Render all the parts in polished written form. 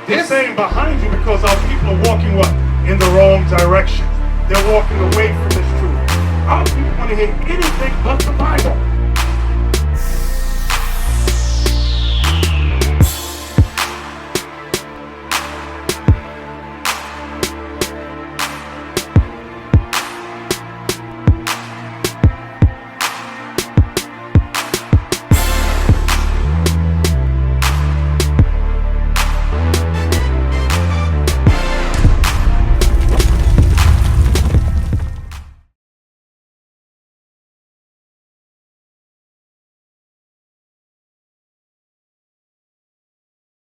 He's saying behind you because our people are walking what? In the wrong direction. They're walking away from this truth. Our people want to hear anything but the Bible.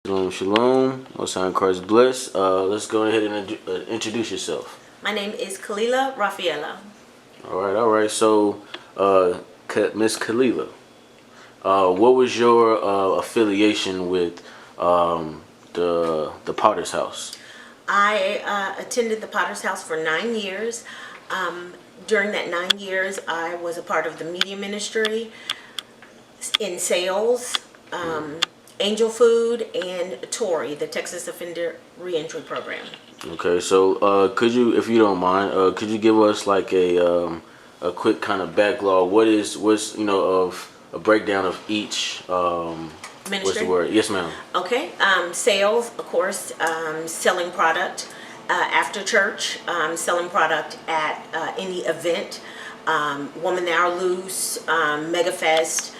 Shalom, shalom. Most High in Christ bless. Let's go ahead and introduce yourself. My name is Keililah Rafaela. All right. So, Miss Keililah, what was your affiliation with the Potter's House? I attended the Potter's House for 9 years. During that 9 years, I was a part of the media ministry, in sales, Angel Food, and TORI, the Texas Offender Reentry Program. Okay, so could you, if you don't mind, could you give us like a quick kind of backlog? What's of a breakdown of each Ministry? What's the word? Yes, ma'am. Okay, sales, of course, selling product after church, selling product at any event, Woman Now Loose, MegaFest,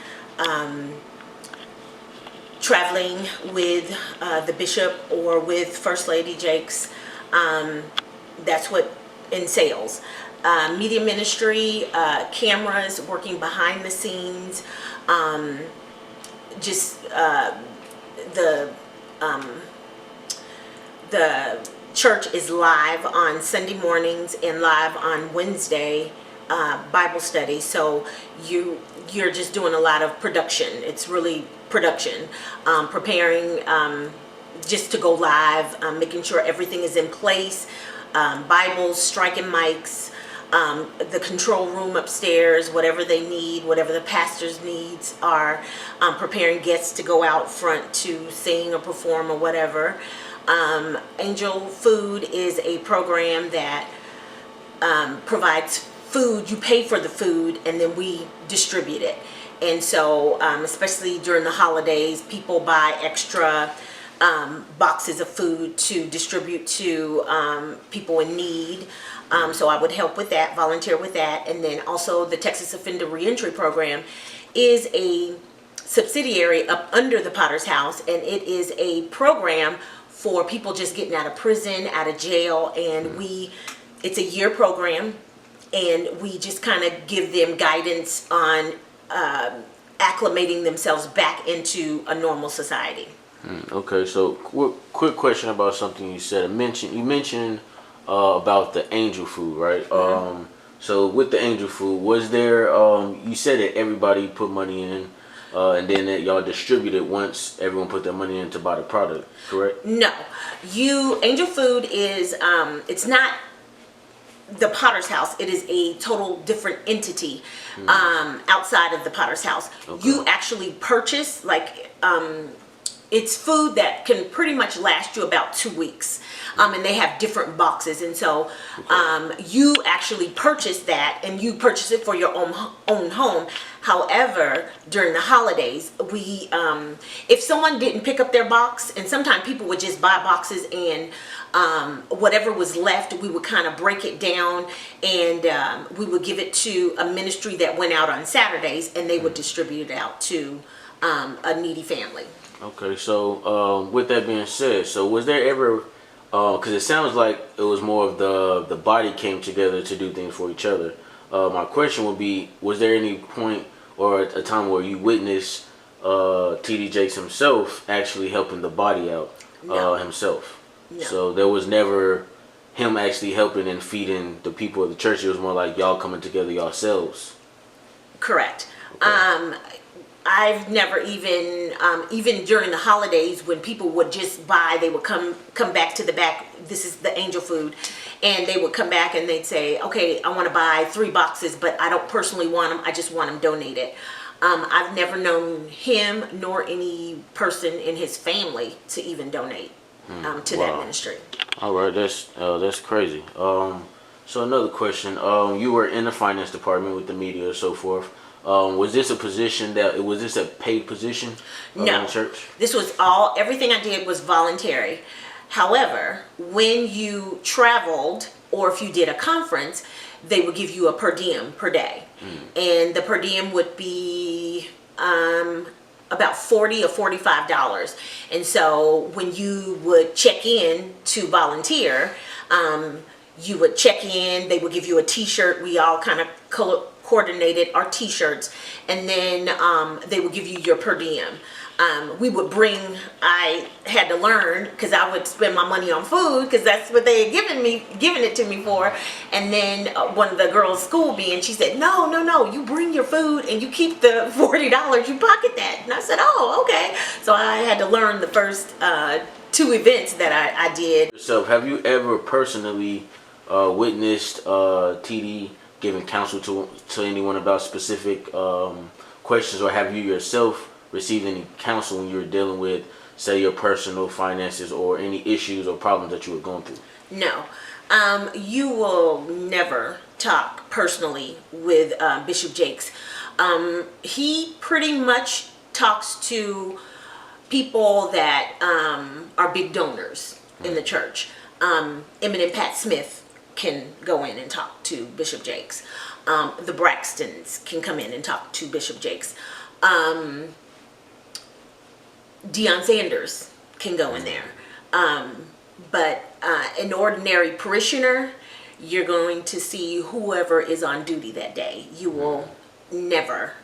traveling with the bishop or with First Lady Jakes. That's what in sales. Media ministry, cameras, working behind the scenes, the church is live on Sunday mornings and live on Wednesday Bible study. So you're just doing a lot of production. It's really production, preparing just to go live, making sure everything is in place, Bibles, striking mics, the control room upstairs, whatever they need, whatever the pastor's needs are, preparing guests to go out front to sing or perform or whatever. Angel Food is a program that provides food. You pay for the food and then we distribute it. And so especially during the holidays, people buy extra boxes of food to distribute to people in need. So I would help with that, volunteer with that. And then also the Texas Offender Reentry Program is a subsidiary up under the Potter's House, and it is a program for people just getting out of prison, out of jail, and it's a year program, and we just kind of give them guidance on acclimating themselves back into a normal society. Okay, so quick question about something you said. You mentioned about the angel food, right? Mm-hmm. So with the angel food, was there? You said that everybody put money in, and then that y'all distributed once everyone put their money in to buy the product, correct? No, Angel Food is it's not the Potter's House. It is a total different entity outside of the Potter's House. Okay. You actually purchase it's food that can pretty much last you about 2 weeks, and they have different boxes, and so you actually purchase that, and you purchase it for your own home. However, during the holidays, we if someone didn't pick up their box, and sometimes people would just buy boxes, and whatever was left, we would kind of break it down, and we would give it to a ministry that went out on Saturdays, and they would distribute it out to a needy family. Okay, so with that being said, so was there ever, because it sounds like it was more of the body came together to do things for each other. My question would be, was there any point or a time where you witnessed T.D. Jakes himself actually helping the body out himself? No. So there was never him actually helping and feeding the people of the church. It was more like y'all coming together yourselves. Correct. Okay. I've never even during the holidays when people would just buy, they would come back to the back. This is the Angel Food, and they would come back and they'd say, okay, I want to buy 3 boxes, but I don't personally want them. I just want them donated. I've never known him nor any person in his family to even donate. to that ministry. All right, that's crazy. So another question. You were in the finance department with the media and so forth. Was this a position was this a paid position in the church? This was everything I did was voluntary. However, when you traveled or if you did a conference, they would give you a per diem per day. And the per diem would be about $40 or $45. And so when you would check in to volunteer, you would check in, they would give you a t-shirt. We all kind of coordinated our t-shirts, and then they would give you your per diem. I had to learn, because I would spend my money on food, because that's what they had given it to me for. And then one of the girls schooled me, and she said, no, you bring your food and you keep the $40, you pocket that. And I said, oh, okay. So I had to learn the first 2 events that I did. So have you ever personally witnessed TD giving counsel to anyone about specific questions, or have you yourself received any counsel when you were dealing with, say, your personal finances or any issues or problems that you were going through? No. You will never talk personally with Bishop Jakes. He pretty much talks to people that are big donors in the church. Eminent Pat Smith can go in and talk to Bishop Jakes. The Braxtons can come in and talk to Bishop Jakes. Deion Sanders can go in there. But an ordinary parishioner, you're going to see whoever is on duty that day. You will never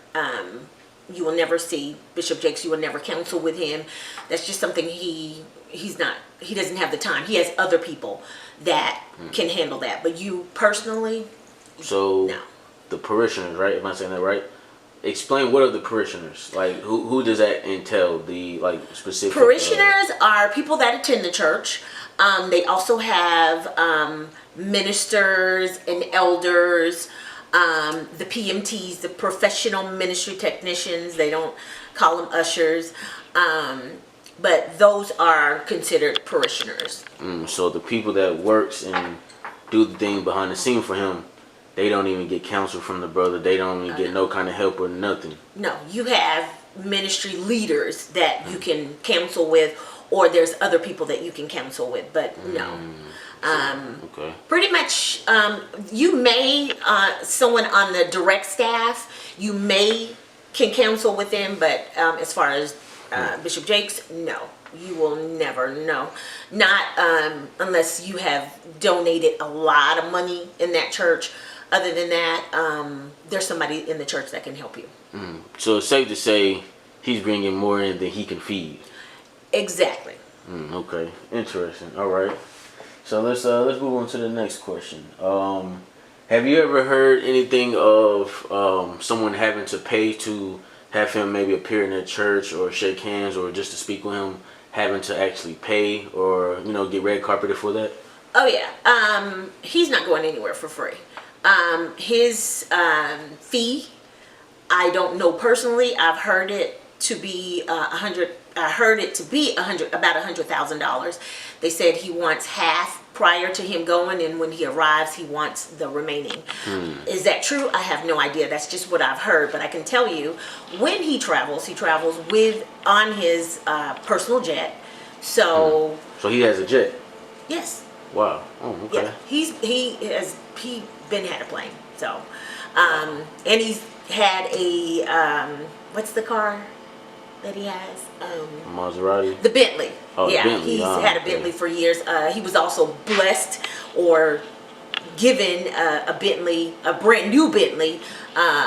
see Bishop Jakes. You will never counsel with him. That's just something he doesn't have the time. He has other people that can handle that. But you personally, so no. The parishioners, right? Am I saying that right? Explain, what are the parishioners? Like, who does that entail? The specific parishioners are people that attend the church. They also have ministers and elders, the PMTs, the professional ministry technicians. They don't call them ushers, but those are considered parishioners. So the people that works and do the thing behind the scene for him, they don't even get counsel from the brother. They don't even get no kind of help or nothing. No, you have ministry leaders that you can counsel with, or there's other people that you can counsel with, but no. Okay. Pretty much, you may, someone on the direct staff, you can counsel with them, but as far as Bishop Jakes, no. You will never know. Not unless you have donated a lot of money in that church. Other than that, there's somebody in the church that can help you. So it's safe to say he's bringing more in than he can feed. Exactly. Okay, interesting. All right. So let's move on to the next question. Have you ever heard anything of someone having to pay to have him maybe appear in their church or shake hands or just to speak with him, having to actually pay or get red carpeted for that? Oh yeah. He's not going anywhere for free. His fee, I don't know personally. I've heard it to be about $100,000. They said he wants half prior to him going, and when he arrives, he wants the remaining. Is that true? I have no idea. That's just what I've heard. But I can tell you, when he travels on his personal jet. So he has a jet. Yes. Wow. Oh, okay. Yeah. He had a plane. So, and he's had a what's the car that he has? Maserati. The Bentley. Oh, yeah, the Bentley. He's had a Bentley for years. He was also blessed or given a Bentley, a brand new Bentley,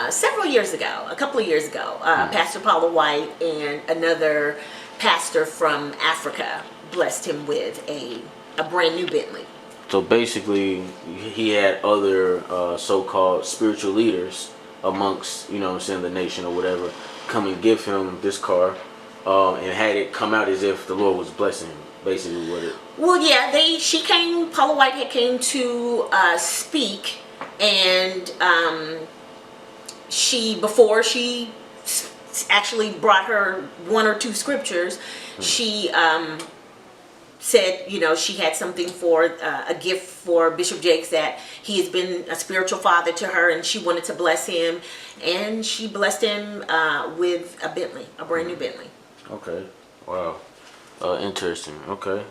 several years ago, a couple of years ago. Pastor Paula White and another pastor from Africa blessed him with a brand new Bentley. So basically, he had other so-called spiritual leaders amongst, the nation or whatever, come and give him this car, and had it come out as if the Lord was blessing him. Basically, what it. Well, yeah, Paula White came to speak, and before she actually brought her one or two scriptures, she said, she had something for a gift for Bishop Jakes, that he has been a spiritual father to her, and she wanted to bless him, and she blessed him with a Bentley, a brand new Bentley. Okay. Wow. Interesting. Okay.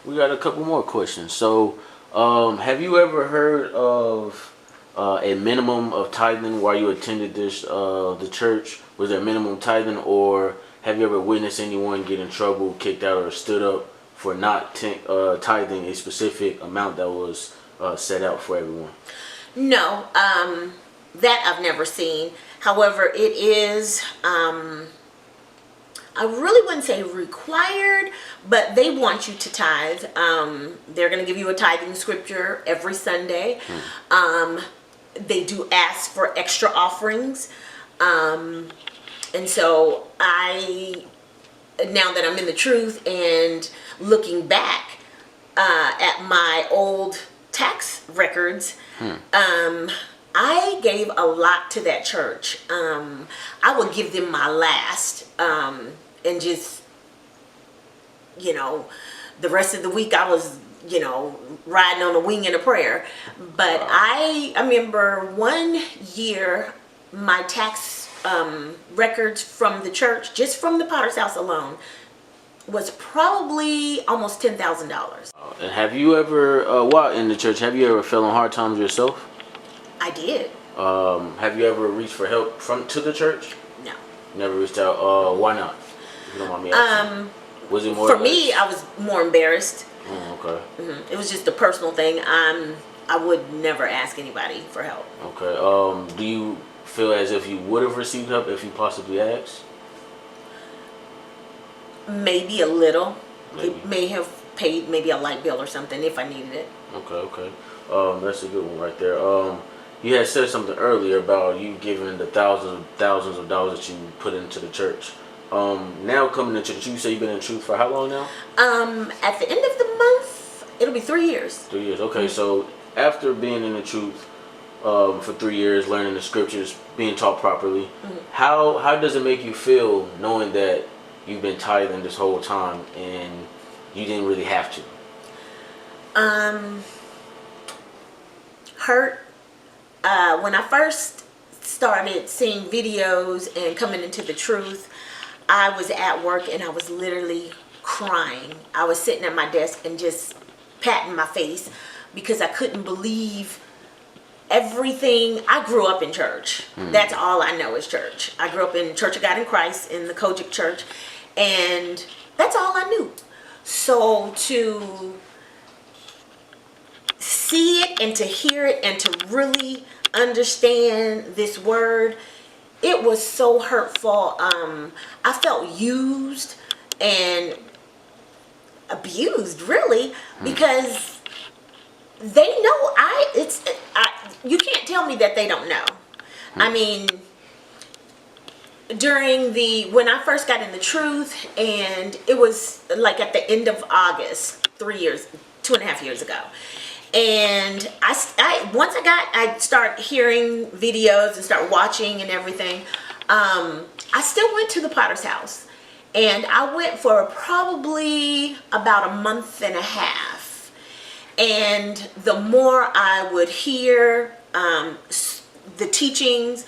We got a couple more questions. So, have you ever heard of a minimum of tithing while you attended the church? Was there minimum tithing, or have you ever witnessed anyone get in trouble, kicked out, or stood up for not tithing a specific amount that was set out for everyone? No, that I've never seen. However, it is, I really wouldn't say required, but they want you to tithe. They're going to give you a tithing scripture every Sunday. They do ask for extra offerings. And so now that I'm in the truth and looking back at my old tax records, I gave a lot to that church. I would give them my last, and just, the rest of the week I was, riding on a wing and a prayer. But I remember one year my tax records from the church, just from the Potter's House alone, was probably almost $10,000. And have you ever, while in the church, have you ever fell on hard times yourself? I did. Have you ever reached for help to the church? No. Never reached out. Why not? If you don't mind me asking. Was it more for me? I was more embarrassed. Okay. It was just a personal thing. I would never ask anybody for help. Okay. Do you feel as if you would have received help if you possibly asked? Maybe a little. Maybe. It may have paid maybe a light bill or something if I needed it. Okay. That's a good one right there. You had said something earlier about you giving the thousands of dollars that you put into the church. Now coming to church, you say you've been in truth for how long now? At the end of the month, it'll be 3 years. 3 years. Okay, so after being in the truth for 3 years, learning the scriptures, being taught properly, how does it make you feel knowing that you've been tithing this whole time and you didn't really have to? Hurt. When I first started seeing videos and coming into the truth, I was at work and I was literally crying. I was sitting at my desk and just patting my face because I couldn't believe everything. I grew up in church. That's all I know is church. I grew up in Church of God in Christ, in the Kojic church, and that's all I knew. So to see it and to hear it and to really understand this word, it was so hurtful. I felt used and abused, really, because they know you can't tell me that they don't know. I mean, when I first got in the truth, and it was like at the end of August, 2.5 years ago. And I start hearing videos and start watching and everything. I still went to the Potter's House, and I went for probably about a month and a half. And the more I would hear the teachings,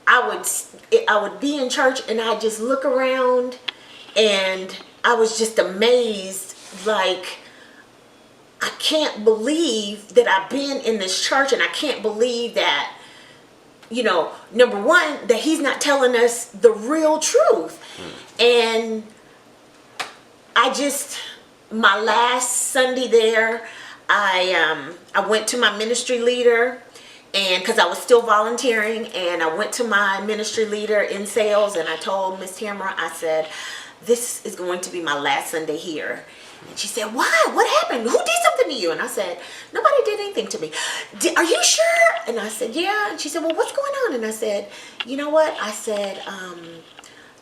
I would be in church and I just look around and I was just amazed, like, I can't believe that I've been in this church, and I can't believe that, number one, that he's not telling us the real truth. And my last Sunday there, I went to my ministry leader, and because I was still volunteering, and I went to my ministry leader in sales, and I told Miss Tamara, I said, this is going to be my last Sunday here. And she said, why? What happened? Who did something to you? And I said, nobody did anything to me. Are you sure? And I said, yeah. And she said, well, what's going on? And I said, you know what? I said,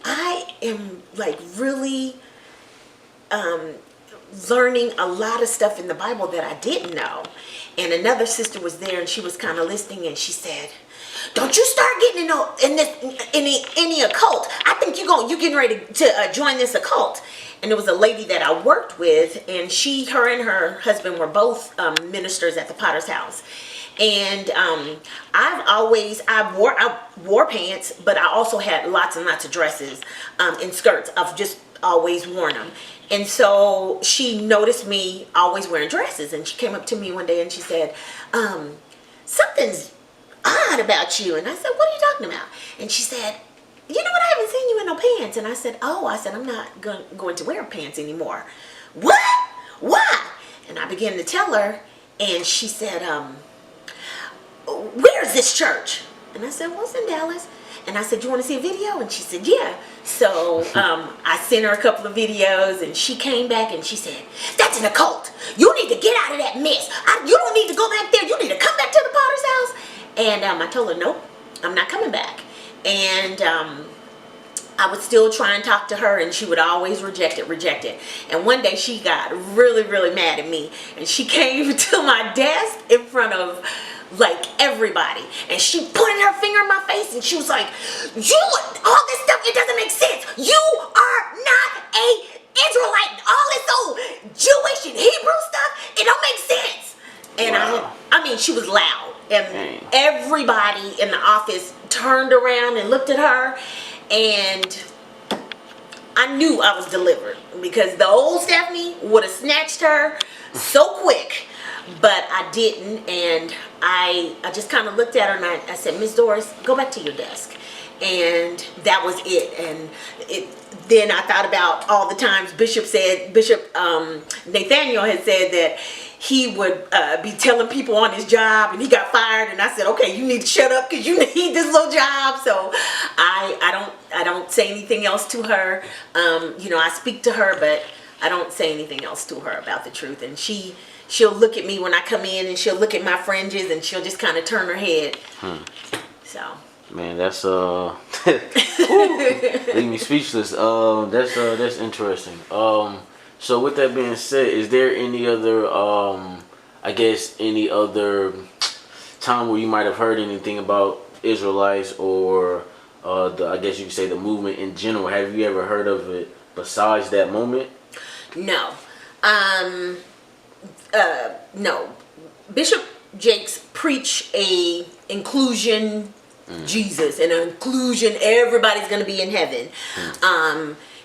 I am like really learning a lot of stuff in the Bible that I didn't know. And another sister was there, and she was kind of listening, and she said, don't you start getting in any occult. I think you getting ready to join this occult. And there was a lady that I worked with, and her and her husband were both ministers at the Potter's House. And I wore pants, but I also had lots and lots of dresses and skirts. I've just always worn them. And so she noticed me always wearing dresses, and she came up to me one day and she said, something's odd about you. And I said, what are you talking about? And she said, you know what, I haven't seen you in no pants. And I said, I'm not going to wear pants anymore. What? Why? And I began to tell her, and she said, where's this church? And I said, well, it's in Dallas. And I said, you want to see a video? And she said, yeah. So I sent her a couple of videos, and she came back and she said, that's an occult. You need to get out of that mess. You don't need to go back there. You need to come back to the Potter's House. And I told her, nope, I'm not coming back. And I would still try and talk to her, and she would always reject it. And one day she got really, really mad at me, and she came to my desk in front of like everybody, and she pointed her finger in my face, and she was like, all this stuff, it doesn't make sense. You are not a Israelite. All this old Jewish and Hebrew stuff, it don't make sense. And wow. I mean, she was loud, and everybody in the office turned around and looked at her, and I knew I was delivered, because the old Stephanie would have snatched her so quick, but I didn't. And I just kind of looked at her, and I said, Miss Doris, go back to your desk. And that was it. And then I thought about all the times Bishop Nathaniel had said that he would be telling people on his job, and he got fired. And I said, okay, you need to shut up because you need this little job. So I don't say anything else to her. I speak to her, but I don't say anything else to her about the truth. And she'll look at me when I come in, and she'll look at my fringes, and she'll just kind of turn her head. So. Man, that's leave me speechless. That's interesting. So with that being said, is there any other any other time where you might have heard anything about Israelites, or I guess you could say the movement in general? Have you ever heard of it besides that moment? No. No. Bishop Jakes preach a inclusion Jesus, and an inclusion, everybody's going to be in heaven.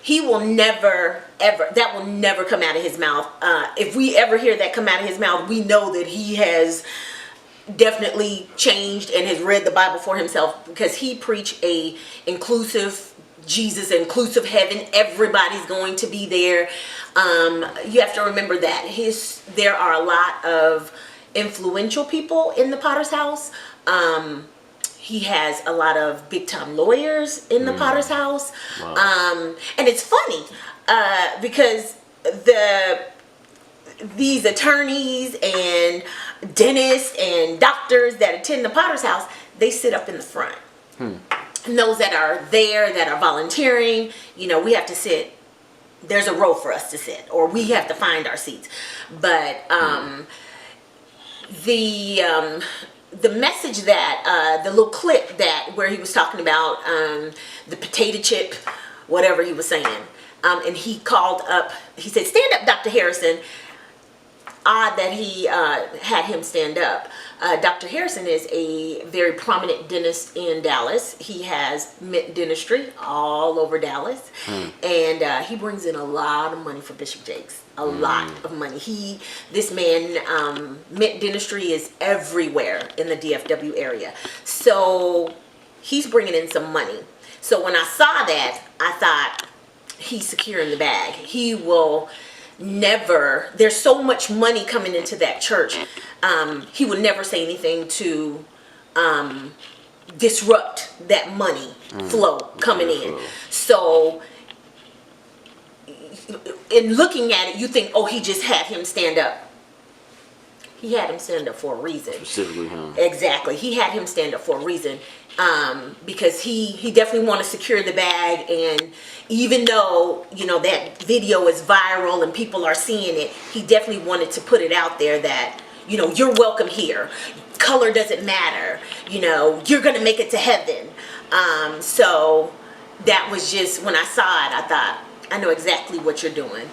He will never, ever, that will never come out of his mouth. If we ever hear that come out of his mouth, we know that he has definitely changed and has read the Bible for himself, because he preached a inclusive Jesus, inclusive heaven. Everybody's going to be there. You have to remember that there are a lot of influential people in the Potter's House. He has a lot of big-time lawyers in the Potter's House. Wow. And it's funny because these attorneys and dentists and doctors that attend the Potter's House, they sit up in the front. And those that are there, that are volunteering, we have to sit. There's a row for us to sit, or we have to find our seats. But the message that the little clip where he was talking about the potato chip, whatever he was saying, and he called up, he said, stand up, Dr. Harrison. Odd that he had him stand up. Dr. Harrison is a very prominent dentist in Dallas. He has mint dentistry all over Dallas, and he brings in a lot of money for Bishop Jakes. A lot of money. This man, mint dentistry is everywhere in the DFW area. So he's bringing in some money. So when I saw that, I thought, he's securing the bag. He will never, there's so much money coming into that church. He would never say anything to disrupt that money flow coming in. So in looking at it, you think, oh, he just had him stand up. He had him stand up for a reason. Specifically him. Exactly. He had him stand up for a reason. Because he definitely wanted to secure the bag. And even though, that video is viral and people are seeing it, he definitely wanted to put it out there that, you're welcome here. Color doesn't matter. You're going to make it to heaven. So that was just, when I saw it, I thought, I know exactly what you're doing.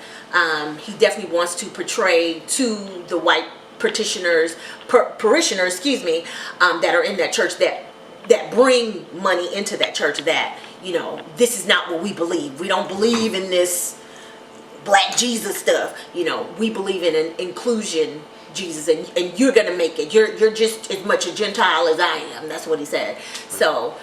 He definitely wants to portray to the white parishioners, that are in that church, that bring money into that church, that, this is not what we believe. We don't believe in this black Jesus stuff. We believe in an inclusion Jesus, and you're gonna make it. You're just as much a Gentile as I am. That's what he said. So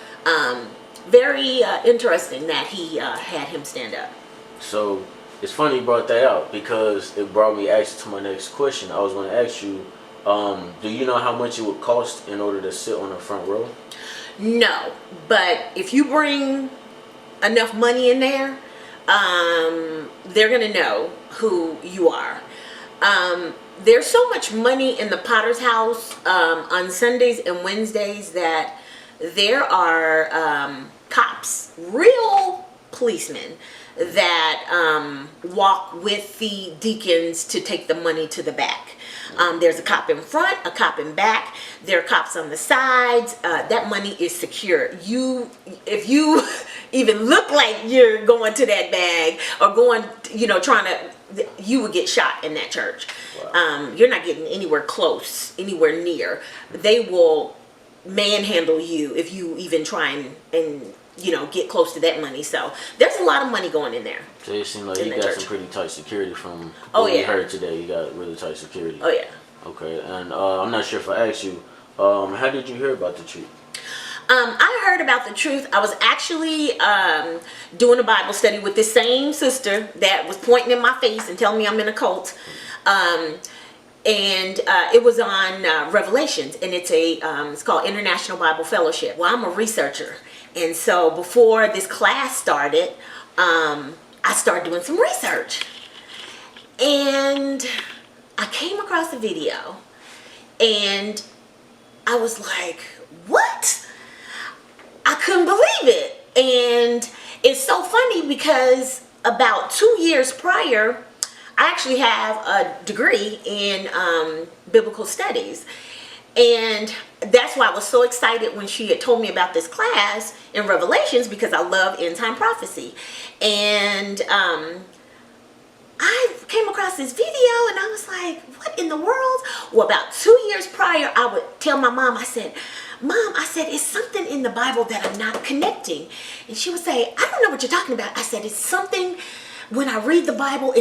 very interesting that he had him stand up. So it's funny you brought that out, because it brought me actually to my next question. I was going to ask you, do you know how much it would cost in order to sit on the front row? No, but if you bring enough money in there, they're gonna know who you are. There's so much money in the Potter's house on Sundays and Wednesdays that there are cops, real policemen, that walk with the deacons to take the money to the back. There's a cop in front, a cop in back. There are cops on the sides. That money is secure. If you even look like you're going to that bag or going, trying to, you would get shot in that church. Wow. You're not getting anywhere close, anywhere near. They will manhandle you if you even try and get close to that money. So there's a lot of money going in there. So it seems like you got some pretty tight security from what we heard today. You got really tight security. Oh yeah. Okay, and I'm not sure if I asked you, how did you hear about the truth? I heard about the truth. I was actually doing a Bible study with this same sister that was pointing in my face and telling me I'm in a cult. And it was on Revelations, and it's called International Bible Fellowship. Well, I'm a researcher, and so before this class started, I started doing some research, and I came across a video, and I was like, what? I couldn't believe it. And it's so funny because about 2 years prior, I actually have a degree in biblical studies. And that's why I was so excited when she had told me about this class in Revelations, because I love end time prophecy. And I came across this video and I was like, what in the world? Well, about 2 years prior, I would tell my mom, I said, Mom, I said, it's something in the Bible that I'm not connecting. And she would say, I don't know what you're talking about. I said, it's something, when I read the Bible,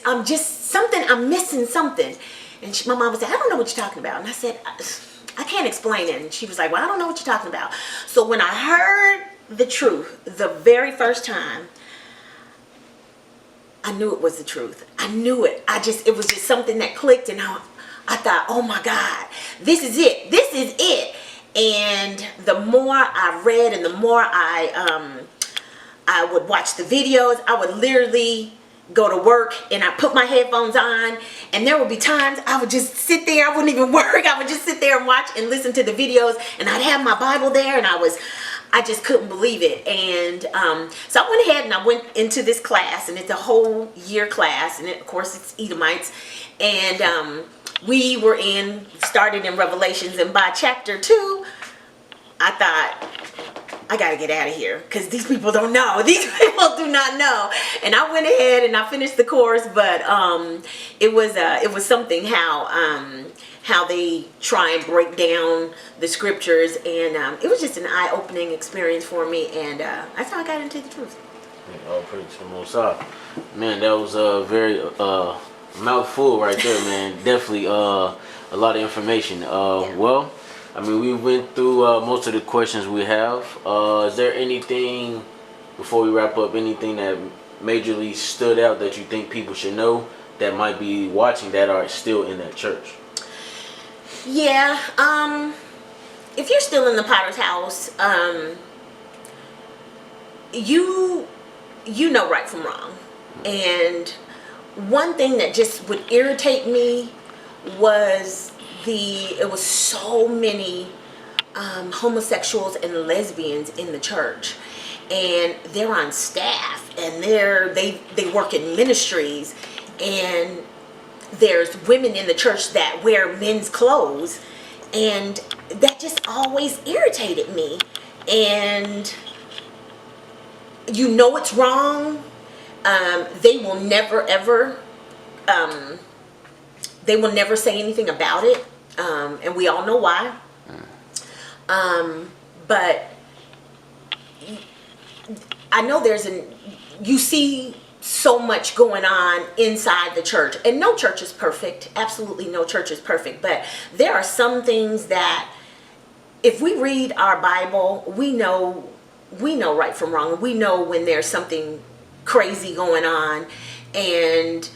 I'm just something, I'm missing something. And my mom would say, I don't know what you're talking about. And I said, I can't explain it. And she was like, well, I don't know what you're talking about. So when I heard the truth the very first time, I knew it was the truth. I knew it. It was just something that clicked, and I thought, oh my God, this is it. This is it. And the more I read and the more I would watch the videos, I would literally go to work and I put my headphones on, and there would be times I would just sit there. I wouldn't even work. I would just sit there and watch and listen to the videos, and I'd have my Bible there, and I just couldn't believe it. And so I went ahead and I went into this class, and it's a whole year class, and of course it's Edomites. And we were started in Revelations, and by chapter 2, I thought, I gotta get out of here, because these people don't know. These people do not know. And I went ahead and I finished the course, but it was something how they try and break down the scriptures, and it was just an eye-opening experience for me, and that's how I got into the truth. Oh, praise to the Most High. Man, that was a very mouthful right there, man. Definitely a lot of information. Yeah. Well, I mean, we went through most of the questions we have. Is there anything, before we wrap up, anything that majorly stood out that you think people should know that might be watching that are still in that church? Yeah, if you're still in the Potter's house, you know right from wrong. And one thing that just would irritate me was it was so many homosexuals and lesbians in the church, and they're on staff, and they work in ministries, and there's women in the church that wear men's clothes, and that just always irritated me. And you know it's wrong. They will never ever say anything about it, and we all know why. But I know you see so much going on inside the church, and no church is perfect. Absolutely no church is perfect. But there are some things that if we read our Bible, we know right from wrong. We know when there's something crazy going on. And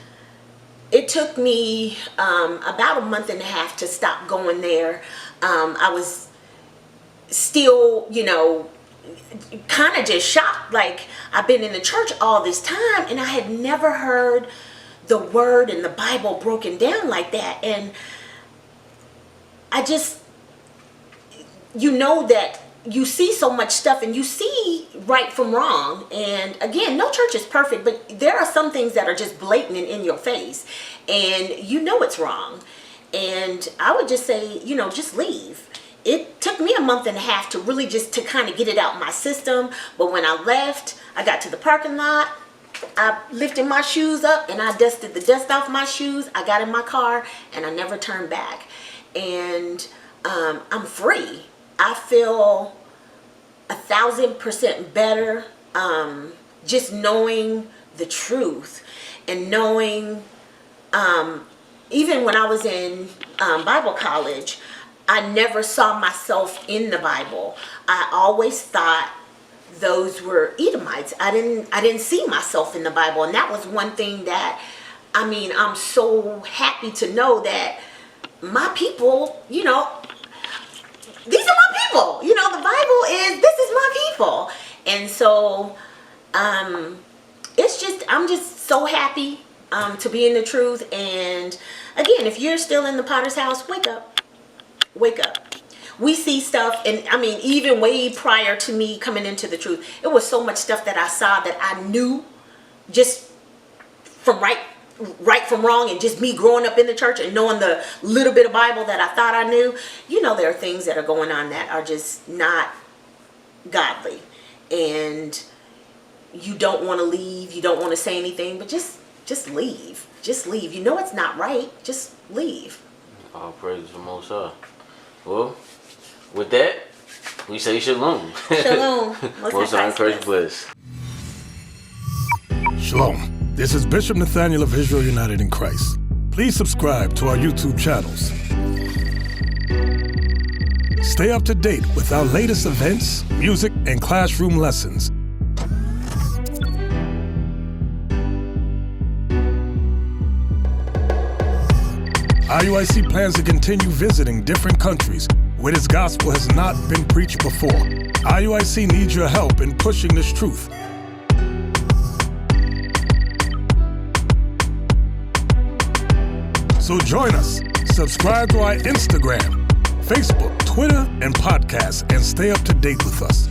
it took me about a month and a half to stop going there. I was still, kind of just shocked. Like, I've been in the church all this time and I had never heard the word and the Bible broken down like that. And I just, that you see so much stuff and you see right from wrong. And again, no church is perfect, but there are some things that are just blatant and in your face, and it's wrong. And I would just say, just leave. It took me a month and a half to really just to kind of get it out my system. But when I left, I got to the parking lot, I lifted my shoes up and I dusted the dust off my shoes. I got in my car and I never turned back. And I'm free. I feel 1,000% better, just knowing the truth, and knowing, even when I was in Bible college, I never saw myself in the Bible. I always thought those were Edomites. I didn't see myself in the Bible, and that was one thing that, I'm so happy to know that my people, these are my people. The Bible this is my people. And so I'm just so happy to be in the truth. And again, if you're still in the Potter's house, wake up. We see stuff, and even way prior to me coming into the truth, it was so much stuff that I saw that I knew just from right from wrong, and just me growing up in the church and knowing the little bit of Bible that I thought I knew. There are things that are going on that are just not godly, and you don't want to leave, you don't want to say anything, but just leave. It's not right. Just leave. All praise the Most High. Well, with that, we say shalom. Shalom. Most High encourage bliss. Shalom. This is Bishop Nathaniel of Israel United in Christ. Please subscribe to our YouTube channels. Stay up to date with our latest events, music, and classroom lessons. IUIC plans to continue visiting different countries where this gospel has not been preached before. IUIC needs your help in pushing this truth. So join us. Subscribe to our Instagram, Facebook, Twitter, and podcasts, and stay up to date with us.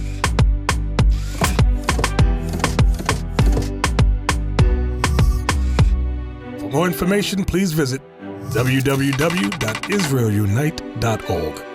For more information, please visit www.israelunite.org.